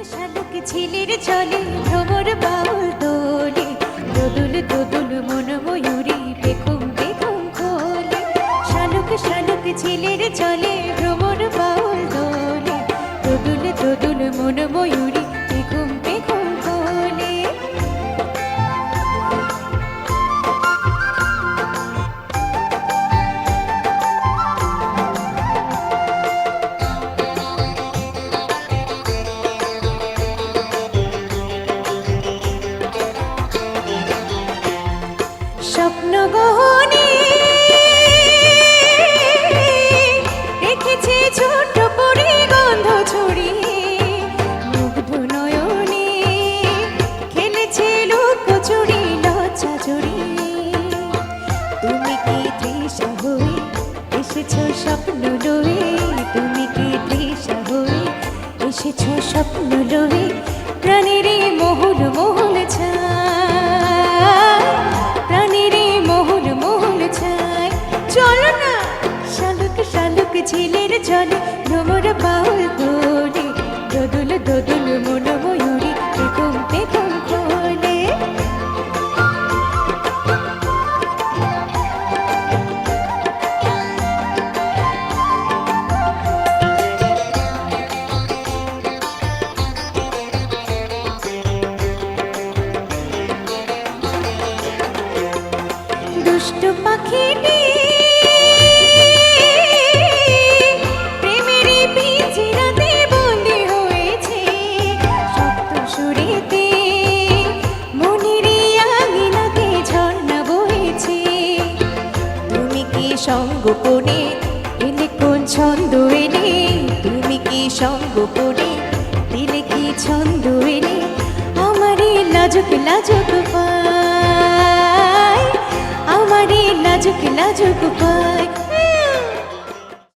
শালুক ঝিলের চলে ভ্রমর বাউল দোলে, দোদুল দোদুল মন ময়ূরী পেখম পেখম খোলে। শালুক শালুক ঝিলের চলে ভ্রমর বাউল দোলে, দোদুল দোদুল মন ময়ূরী পেখম পেখম খোলে। স্বপ্ন গহনে রেখেছে ছোট্ট পরি গন্ধ ছড়িয়ে, মুগ্ধ নয়নে খেলেছে লুকোচুরি লজ্জা জড়িয়ে। তুমি কি তৃষা হয়ে এসেছো স্বপ্ন লয়ে, তুমি কি তৃষা হয়ে এসেছো স্বপ্ন লয়ে। প্রাণের মহুল মহুল ছায়, প্রাণের মহুল মহুল ছায়। চলো না শালুক শালুক ঝিলের জলে ভ্রমর বাউল দোলে, দোদুল দোদুল মন ময়ূরী পেখম পেখম খোলে। দুষ্ট পাখিটি প্রেমের পিঞ্জরাতে বন্দী হয়েছে, শব্দ সুরেতে মনের আঙিনাতে ঝর্ণা বইছে। তুমি কি সঙ্গোপনে এলে কোন ছন্দ এলে, তুমি কি সঙ্গোপনে দিলে কি ছন্দ এলে। আমারে লাজুক লাজুক পায়, আমারে লাজুক লাজুক পায়।